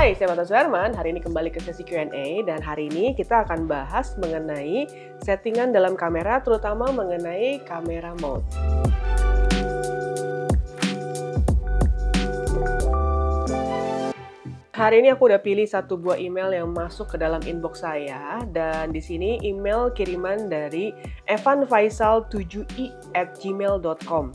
Hai, saya Marta Suherman. Hari ini kembali ke sesi Q&A dan hari ini kita akan bahas mengenai settingan dalam kamera, terutama mengenai kamera mode. Hari ini aku udah pilih satu buah email yang masuk ke dalam inbox saya dan di sini email kiriman dari evanfaisal7i@gmail.com.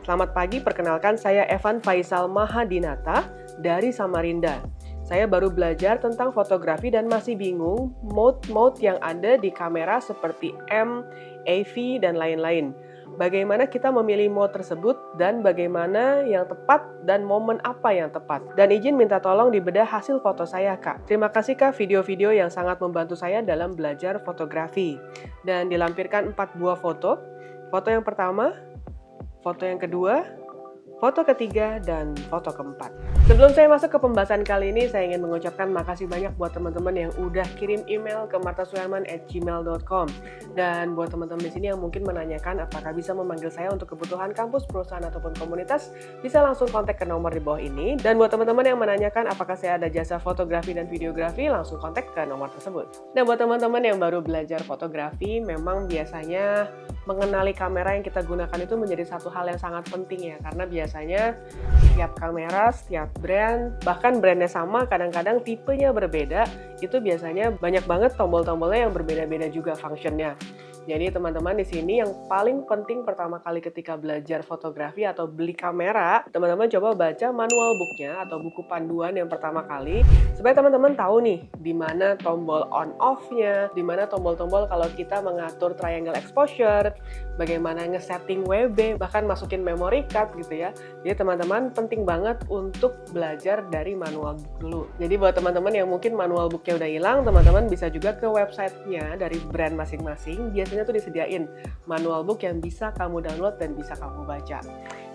Selamat pagi, perkenalkan saya Evan Faisal Mahadinata dari Samarinda. Saya baru belajar tentang fotografi dan masih bingung mode-mode yang ada di kamera seperti M, AV, dan lain-lain. Bagaimana kita memilih mode tersebut dan bagaimana yang tepat dan momen apa yang tepat. Dan izin minta tolong dibedah hasil foto saya, Kak. Terima kasih, Kak, video-video yang sangat membantu saya dalam belajar fotografi. Dan dilampirkan 4 buah foto. Foto yang pertama, foto yang kedua, foto ketiga, dan foto keempat. Sebelum saya masuk ke pembahasan kali ini, saya ingin mengucapkan makasih banyak buat teman-teman yang udah kirim email ke martasuherman@gmail.com. Dan buat teman-teman di sini yang mungkin menanyakan apakah bisa memanggil saya untuk kebutuhan kampus, perusahaan, ataupun komunitas, bisa langsung kontak ke nomor di bawah ini. Dan buat teman-teman yang menanyakan apakah saya ada jasa fotografi dan videografi, langsung kontak ke nomor tersebut. Dan buat teman-teman yang baru belajar fotografi, memang biasanya mengenali kamera yang kita gunakan itu menjadi satu hal yang sangat penting ya, karena biasanya setiap kamera, setiap brand, bahkan brandnya sama, kadang-kadang tipenya berbeda, itu biasanya banyak banget tombol-tombolnya yang berbeda-beda juga fungsinya. Jadi teman-teman di sini yang paling penting pertama kali ketika belajar fotografi atau beli kamera, teman-teman coba baca manual booknya atau buku panduan yang pertama kali, supaya teman-teman tahu nih di mana tombol on off-nya, di mana tombol-tombol kalau kita mengatur triangle exposure, bagaimana nge-setting WB, bahkan masukin memory card gitu ya. Jadi teman-teman penting banget untuk belajar dari manual book dulu. Jadi buat teman-teman yang mungkin manual booknya udah hilang, teman-teman bisa juga ke websitenya dari brand masing-masing. Biasanya tuh disediain manual book yang bisa kamu download dan bisa kamu baca.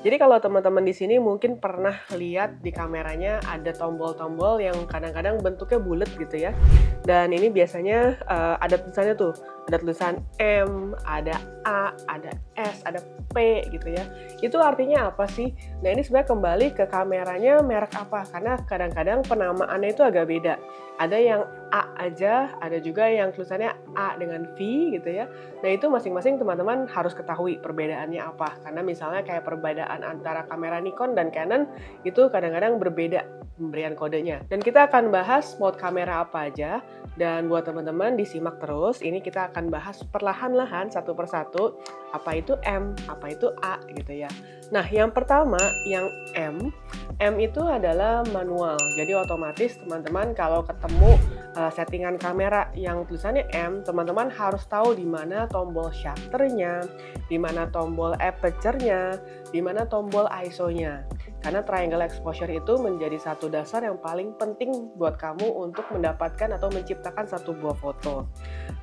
Jadi kalau teman-teman di sini mungkin pernah lihat di kameranya ada tombol-tombol yang kadang-kadang bentuknya bulat gitu ya. Dan ini biasanya ada tulisannya tuh, ada tulisan M, ada A, ada S, ada P gitu ya. Itu artinya apa sih? Nah ini sebenarnya kembali ke kameranya merek apa, karena kadang-kadang penamaannya itu agak beda. Ada yang A aja, ada juga yang tulisannya A dengan V gitu ya. Nah itu masing-masing teman-teman harus ketahui perbedaannya apa. Karena misalnya kayak perbedaan antara kamera Nikon dan Canon itu kadang-kadang berbeda pemberian kodenya. Dan kita akan bahas mode kamera apa aja. Dan buat teman-teman disimak terus, ini kita akan bahas perlahan-lahan satu persatu apa itu M, apa itu A gitu ya. Nah yang pertama, yang M itu adalah manual. Jadi otomatis teman-teman kalau ketemu settingan kamera yang tulisannya M, teman-teman harus tahu di mana tombol shutternya, di mana tombol aperture-nya, di mana tombol ISO-nya. Karena triangle exposure itu menjadi satu dasar yang paling penting buat kamu untuk mendapatkan atau menciptakan satu buah foto.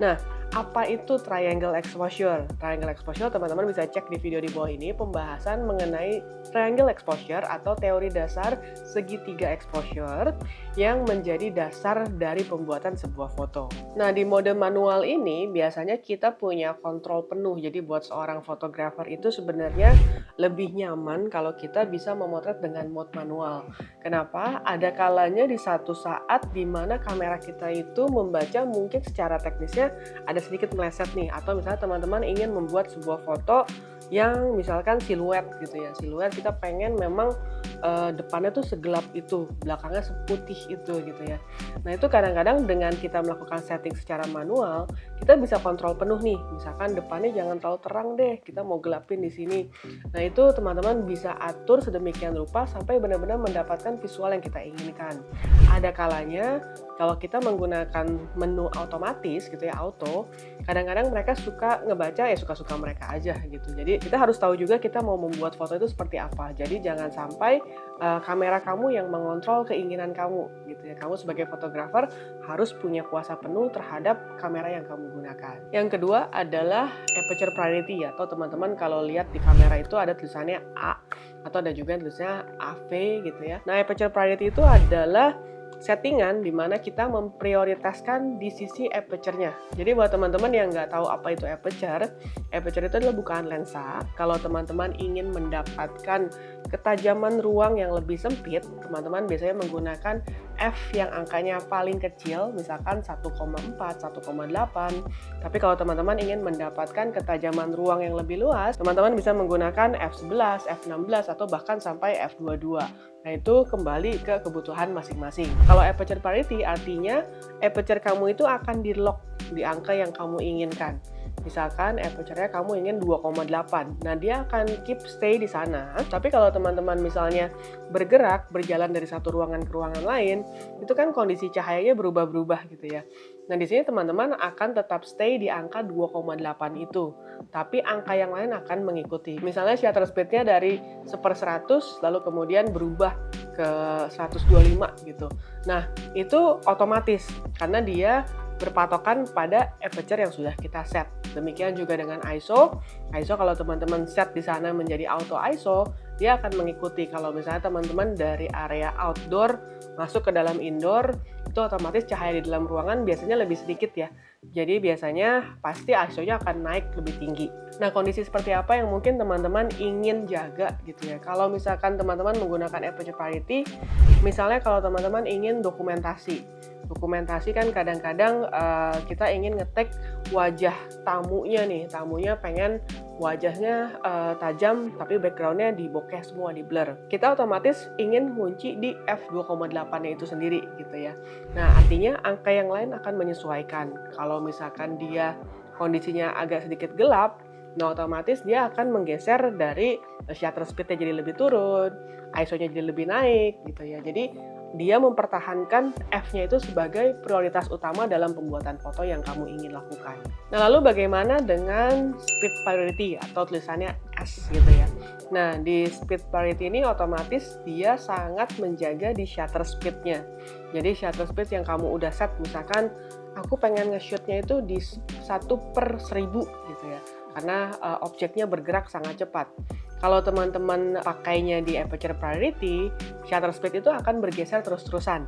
Nah, apa itu triangle exposure? Triangle exposure teman-teman bisa cek di video di bawah ini pembahasan mengenai triangle exposure atau teori dasar segitiga exposure yang menjadi dasar dari pembuatan sebuah foto. Nah, di mode manual ini biasanya kita punya kontrol penuh. Jadi buat seorang fotografer itu sebenarnya lebih nyaman kalau kita bisa memotret dengan mode manual. Kenapa? Ada kalanya di satu saat di mana kamera kita itu membaca mungkin secara teknisnya ada sedikit meleset nih, atau misalnya teman-teman ingin membuat sebuah foto yang misalkan siluet gitu ya. Siluet kita pengen memang depannya tuh segelap itu, belakangnya seputih itu gitu ya. Nah itu kadang-kadang dengan kita melakukan setting secara manual, kita bisa kontrol penuh nih. Misalkan depannya jangan terlalu terang deh, kita mau gelapin di sini. Nah itu teman-teman bisa atur sedemikian rupa sampai benar-benar mendapatkan visual yang kita inginkan. Ada kalanya kalau kita menggunakan menu otomatis gitu ya, auto, kadang-kadang mereka suka ngebaca ya suka-suka mereka aja gitu. Jadi kita harus tahu juga kita mau membuat foto itu seperti apa. Jadi jangan sampai kamera kamu yang mengontrol keinginan kamu gitu ya. Kamu sebagai fotografer harus punya kuasa penuh terhadap kamera yang kamu gunakan. Yang kedua adalah aperture priority, atau teman-teman kalau lihat di kamera itu ada tulisannya A atau ada juga tulisannya AV gitu ya. Nah, aperture priority itu adalah settingan di mana kita memprioritaskan di sisi aperture-nya. Jadi buat teman-teman yang nggak tahu apa itu aperture itu adalah bukaan lensa. Kalau teman-teman ingin mendapatkan ketajaman ruang yang lebih sempit, teman-teman biasanya menggunakan f yang angkanya paling kecil, misalkan 1,4, 1,8. Tapi kalau teman-teman ingin mendapatkan ketajaman ruang yang lebih luas, teman-teman bisa menggunakan f11, f16, atau bahkan sampai f22. Nah, itu kembali ke kebutuhan masing-masing. Kalau aperture parity artinya aperture kamu itu akan di-lock di angka yang kamu inginkan. Misalkan aperture-nya kamu ingin 2,8. Nah, dia akan keep stay di sana. Tapi kalau teman-teman misalnya bergerak, berjalan dari satu ruangan ke ruangan lain, itu kan kondisi cahayanya berubah-berubah gitu ya. Nah, di sini teman-teman akan tetap stay di angka 2,8 itu. Tapi angka yang lain akan mengikuti. Misalnya shutter speed-nya dari 1/100, lalu kemudian berubah ke 125 gitu. Nah, itu otomatis karena dia berpatokan pada aperture yang sudah kita set. Demikian juga dengan ISO. ISO kalau teman-teman set di sana menjadi auto ISO, dia akan mengikuti. Kalau misalnya teman-teman dari area outdoor masuk ke dalam indoor, itu otomatis cahaya di dalam ruangan biasanya lebih sedikit ya. Jadi biasanya pasti ISO-nya akan naik lebih tinggi. Nah, kondisi seperti apa yang mungkin teman-teman ingin jaga gitu ya. Kalau misalkan teman-teman menggunakan aperture parity, misalnya kalau teman-teman ingin dokumentasi. Dokumentasi kan kadang-kadang kita ingin nge-tag wajah tamunya nih. Tamunya pengen wajahnya tajam tapi background-nya di bokeh semua, di blur. Kita otomatis ingin kunci di f2,8-nya itu sendiri gitu ya. Nah, artinya angka yang lain akan menyesuaikan. Kalau misalkan dia kondisinya agak sedikit gelap, nah otomatis dia akan menggeser dari shutter speed-nya jadi lebih turun, ISO-nya jadi lebih naik gitu ya. Jadi dia mempertahankan F-nya itu sebagai prioritas utama dalam pembuatan foto yang kamu ingin lakukan. Nah, lalu bagaimana dengan speed priority atau tulisannya S gitu ya. Nah, di speed priority ini otomatis dia sangat menjaga di shutter speed-nya. Jadi shutter speed yang kamu udah set, misalkan aku pengen nge-shoot-nya itu di 1/1000 gitu ya. Karena objeknya bergerak sangat cepat. Kalau teman-teman pakainya di aperture priority, shutter speed itu akan bergeser terus-terusan.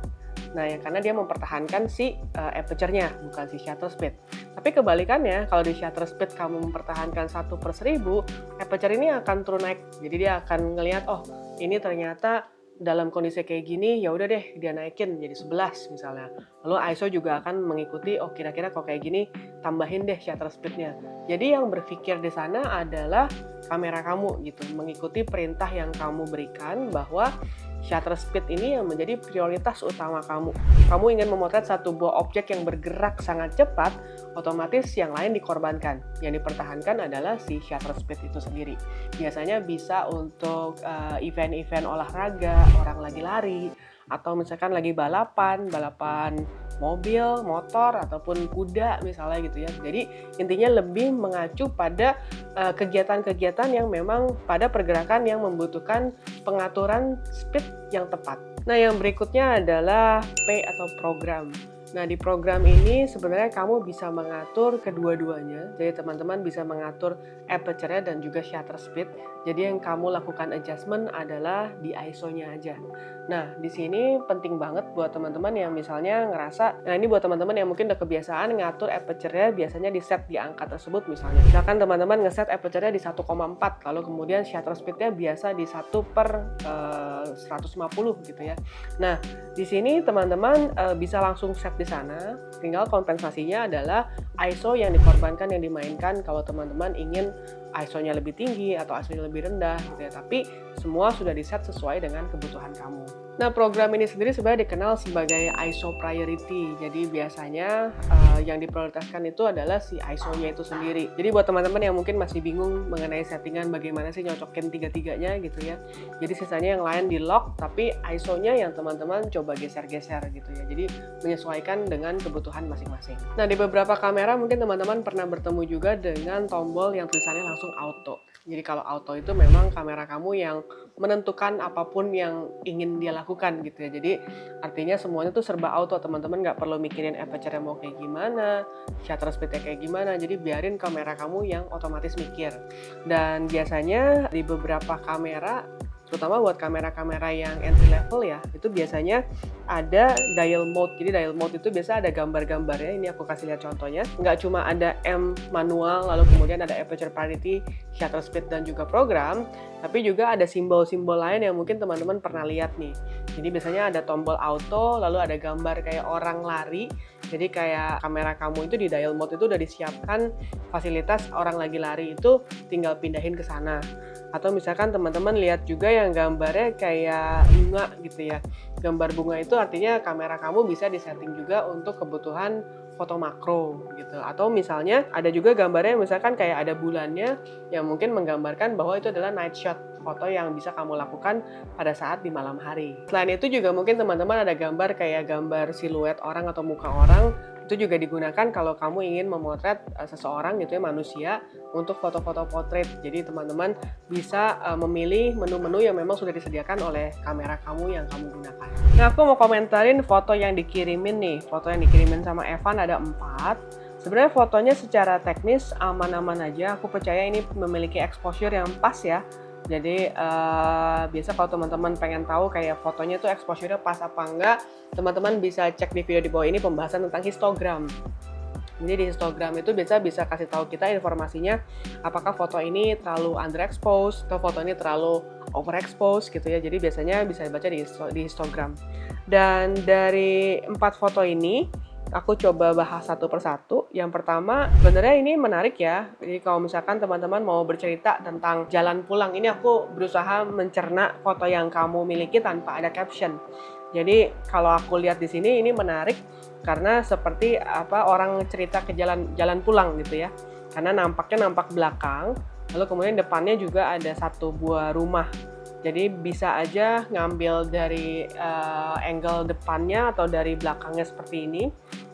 Nah, ya karena dia mempertahankan si aperture-nya, bukan si shutter speed. Tapi kebalikannya, kalau di shutter speed kamu mempertahankan 1/1000, aperture ini akan turun naik. Jadi dia akan ngelihat, oh ini ternyata dalam kondisi kayak gini, ya udah deh dia naikin jadi 11 misalnya. Lalu ISO juga akan mengikuti, oh kira-kira kalau kayak gini tambahin deh shutter speed-nya. Jadi yang berpikir di sana adalah kamera kamu gitu, mengikuti perintah yang kamu berikan bahwa shutter speed ini yang menjadi prioritas utama kamu. Kamu ingin memotret satu buah objek yang bergerak sangat cepat, otomatis yang lain dikorbankan. Yang dipertahankan adalah si shutter speed itu sendiri. Biasanya bisa untuk event-event olahraga, orang lagi lari, atau misalkan lagi balapan mobil, motor, ataupun kuda misalnya gitu ya. Jadi intinya lebih mengacu pada kegiatan-kegiatan yang memang pada pergerakan yang membutuhkan pengaturan speed yang tepat. Nah, yang berikutnya adalah P atau program. Nah, di program ini sebenarnya kamu bisa mengatur kedua-duanya. Jadi teman-teman bisa mengatur aperture-nya dan juga shutter speed. Jadi yang kamu lakukan adjustment adalah di ISO-nya aja. Nah, di sini penting banget buat teman-teman yang misalnya ngerasa, nah ini buat teman-teman yang mungkin udah kebiasaan ngatur aperture-nya biasanya di set di angka tersebut misalnya. Misalkan teman-teman ngeset aperture-nya di 1,4, lalu kemudian shutter speed-nya biasa di 1/150 gitu ya. Nah, di sini teman-teman bisa langsung set di sana, tinggal kompensasinya adalah ISO yang dikorbankan, yang dimainkan kalau teman-teman ingin ISO-nya lebih tinggi atau ISO-nya lebih rendah gitu ya. Tapi semua sudah di-set sesuai dengan kebutuhan kamu. Nah, program ini sendiri sebenarnya dikenal sebagai ISO priority. Jadi biasanya yang diprioritaskan itu adalah si ISO-nya itu sendiri. Jadi buat teman-teman yang mungkin masih bingung mengenai settingan bagaimana sih nyocokin tiga-tiganya gitu ya. Jadi sisanya yang lain di lock, tapi ISO-nya yang teman-teman coba geser-geser gitu ya. Jadi menyesuaikan dengan kebutuhan masing-masing. Nah, di beberapa kamera mungkin teman-teman pernah bertemu juga dengan tombol yang tulisannya langsung auto. Jadi kalau auto itu memang kamera kamu yang menentukan apapun yang ingin dia lakukan gitu ya. Jadi artinya semuanya tuh serba auto, teman-teman nggak perlu mikirin aperture mau kayak gimana, shutter speed-nya kayak gimana. Jadi biarin kamera kamu yang otomatis mikir. Dan biasanya di beberapa kamera terutama buat kamera-kamera yang entry level ya, itu biasanya ada dial mode. Jadi dial mode itu biasa ada gambar-gambarnya, ini aku kasih lihat contohnya. Nggak cuma ada M manual, lalu kemudian ada aperture priority, shutter speed, dan juga program, tapi juga ada simbol-simbol lain yang mungkin teman-teman pernah lihat nih. Jadi biasanya ada tombol auto, lalu ada gambar kayak orang lari. Jadi kayak kamera kamu itu di dial mode itu udah disiapkan fasilitas orang lagi lari itu tinggal pindahin ke sana. Atau misalkan teman-teman lihat juga yang gambarnya kayak bunga gitu ya. Gambar bunga itu artinya kamera kamu bisa disetting juga untuk kebutuhan foto makro gitu. Atau misalnya ada juga gambarnya misalkan kayak ada bulannya yang mungkin menggambarkan bahwa itu adalah night shot, foto yang bisa kamu lakukan pada saat di malam hari. Selain itu juga mungkin teman-teman ada gambar kayak gambar siluet orang atau muka orang, itu juga digunakan kalau kamu ingin memotret seseorang gitu ya, manusia, untuk foto-foto portrait. Jadi teman-teman bisa memilih menu-menu yang memang sudah disediakan oleh kamera kamu yang kamu gunakan. Nah, aku mau komentarin foto yang dikirimin nih. Foto yang dikirimin sama Evan ada 4. Sebenarnya fotonya secara teknis aman-aman aja. Aku percaya ini memiliki exposure yang pas ya. Jadi biasa kalau teman-teman pengen tahu kayak fotonya tuh exposure-nya pas apa enggak, teman-teman bisa cek di video di bawah ini pembahasan tentang histogram. Jadi di histogram itu bisa kasih tahu kita informasinya apakah foto ini terlalu underexposed atau foto ini terlalu overexposed gitu ya. Jadi biasanya bisa dibaca di histogram. Dan dari 4 foto ini aku coba bahas satu persatu. Yang pertama, sebenarnya ini menarik ya. Jadi kalau misalkan teman-teman mau bercerita tentang jalan pulang, ini aku berusaha mencerna foto yang kamu miliki tanpa ada caption. Jadi kalau aku lihat di sini ini menarik karena seperti orang cerita ke jalan pulang gitu ya. Karena nampaknya nampak belakang, lalu kemudian depannya juga ada satu buah rumah. Jadi bisa aja ngambil dari angle depannya atau dari belakangnya seperti ini.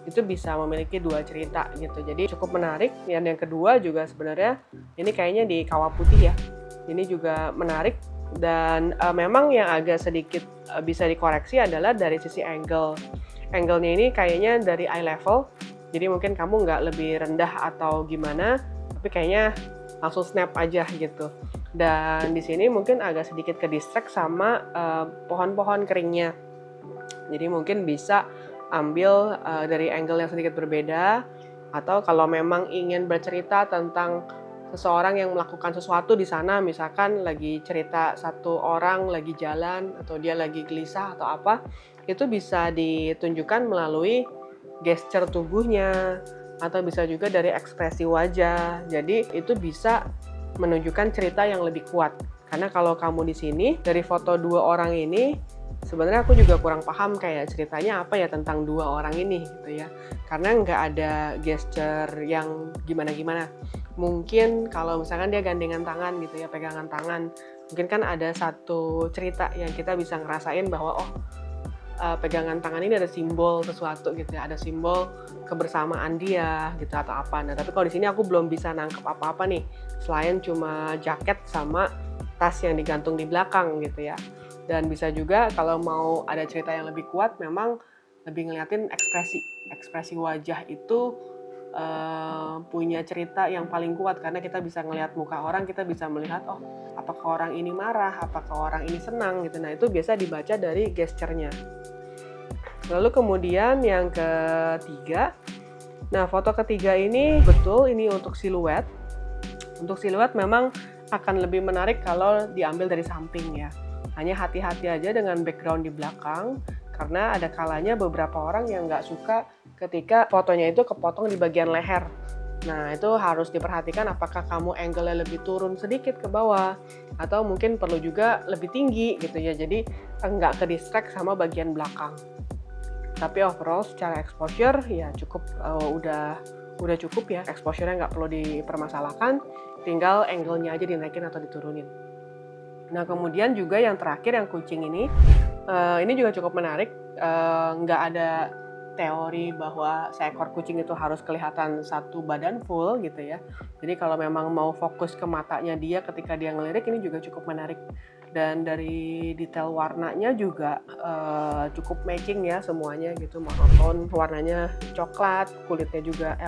Itu bisa memiliki 2 cerita gitu. Jadi cukup menarik. Dan yang kedua juga sebenarnya ini kayaknya di kawah putih ya. Ini juga menarik. Dan memang yang agak sedikit bisa dikoreksi adalah dari sisi angle. Angle-nya ini kayaknya dari eye level. Jadi mungkin kamu nggak lebih rendah atau gimana. Tapi kayaknya langsung snap aja gitu. Dan di sini mungkin agak sedikit ke distract sama pohon-pohon keringnya. Jadi mungkin bisa ambil dari angle yang sedikit berbeda, atau kalau memang ingin bercerita tentang seseorang yang melakukan sesuatu di sana, misalkan lagi cerita satu orang lagi jalan atau dia lagi gelisah atau apa, itu bisa ditunjukkan melalui gesture tubuhnya atau bisa juga dari ekspresi wajah. Jadi itu bisa menunjukkan cerita yang lebih kuat. Karena kalau kamu di sini dari foto 2 orang ini, sebenarnya aku juga kurang paham kayak ceritanya apa ya tentang 2 orang ini gitu ya. Karena nggak ada gesture yang gimana-gimana. Mungkin kalau misalkan dia gandengan tangan gitu ya, pegangan tangan. Mungkin kan ada satu cerita yang kita bisa ngerasain bahwa pegangan tangan ini ada simbol sesuatu gitu ya. Ada simbol kebersamaan dia gitu atau apa. Nah tapi kalau di sini aku belum bisa nangkep apa-apa nih. Selain cuma jaket sama tas yang digantung di belakang gitu ya. Dan bisa juga kalau mau ada cerita yang lebih kuat, memang lebih ngeliatin ekspresi wajah itu punya cerita yang paling kuat karena kita bisa ngelihat muka orang, kita bisa melihat apakah orang ini marah, apakah orang ini senang gitu. Nah itu biasa dibaca dari gesturnya. Lalu kemudian yang ketiga, nah foto ketiga ini betul ini untuk siluet. Untuk siluet memang akan lebih menarik kalau diambil dari samping ya. Hanya hati-hati aja dengan background di belakang, karena ada kalanya beberapa orang yang nggak suka ketika fotonya itu kepotong di bagian leher. Nah, itu harus diperhatikan apakah kamu angle-nya lebih turun sedikit ke bawah, atau mungkin perlu juga lebih tinggi gitu ya, jadi nggak ke-distract sama bagian belakang. Tapi overall secara exposure ya cukup, udah cukup ya, exposure-nya nggak perlu dipermasalahkan, tinggal angle-nya aja dinaikin atau diturunin. Nah kemudian juga yang terakhir yang kucing ini juga cukup menarik. Nggak ada teori bahwa seekor kucing itu harus kelihatan satu badan full gitu ya. Jadi kalau memang mau fokus ke matanya dia ketika dia ngelirik, ini juga cukup menarik. Dan dari detail warnanya juga cukup matching ya semuanya gitu, monoton, warnanya coklat, kulitnya juga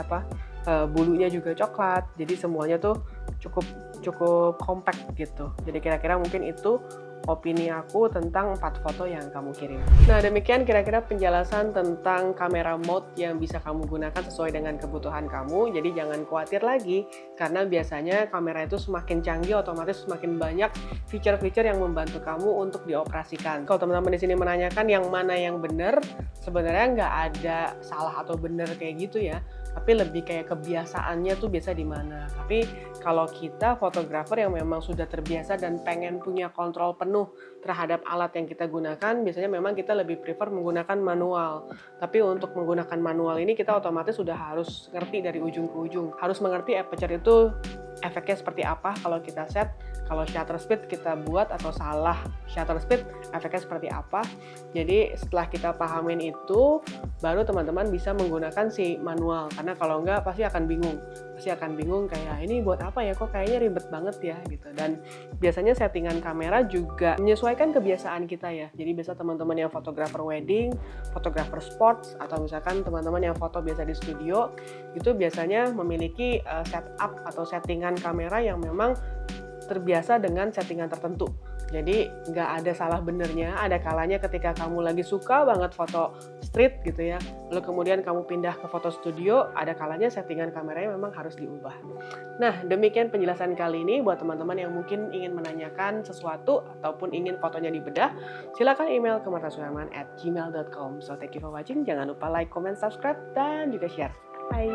bulunya juga coklat. Jadi semuanya tuh cukup compact gitu. Jadi kira-kira mungkin itu opini aku tentang 4 foto yang kamu kirim. Nah, demikian kira-kira penjelasan tentang kamera mode yang bisa kamu gunakan sesuai dengan kebutuhan kamu. Jadi jangan khawatir lagi, karena biasanya kamera itu semakin canggih, otomatis semakin banyak fitur-fitur yang membantu kamu untuk dioperasikan. Kalau teman-teman di sini menanyakan yang mana yang benar, sebenarnya nggak ada salah atau benar kayak gitu ya. Tapi lebih kayak kebiasaannya tuh biasa di mana. Tapi kalau kita fotografer yang memang sudah terbiasa dan pengen punya kontrol penuh terhadap alat yang kita gunakan, biasanya memang kita lebih prefer menggunakan manual. Tapi untuk menggunakan manual ini kita otomatis sudah harus ngerti dari ujung ke ujung. Harus mengerti aperture itu efeknya seperti apa kalau kita set, kalau shutter speed kita buat atau salah shutter speed, efeknya seperti apa. Jadi setelah kita pahamin itu, baru teman-teman bisa menggunakan si manual. Karena kalau enggak pasti akan bingung. Pasti akan bingung kayak ini buat apa ya, kok kayaknya ribet banget ya gitu. Dan biasanya settingan kamera juga menyesuaikan kebiasaan kita ya. Jadi biasa teman-teman yang fotografer wedding, fotografer sports, atau misalkan teman-teman yang foto biasa di studio, itu biasanya memiliki setup atau settingan kamera yang memang terbiasa dengan settingan tertentu. Jadi nggak ada salah benernya, ada kalanya ketika kamu lagi suka banget foto street gitu ya, lalu kemudian kamu pindah ke foto studio, ada kalanya settingan kameranya memang harus diubah. Nah, demikian penjelasan kali ini buat teman-teman yang mungkin ingin menanyakan sesuatu ataupun ingin fotonya dibedah, silakan email ke martasuherman@gmail.com. So, thank you for watching, jangan lupa like, comment, subscribe, dan juga share. Bye!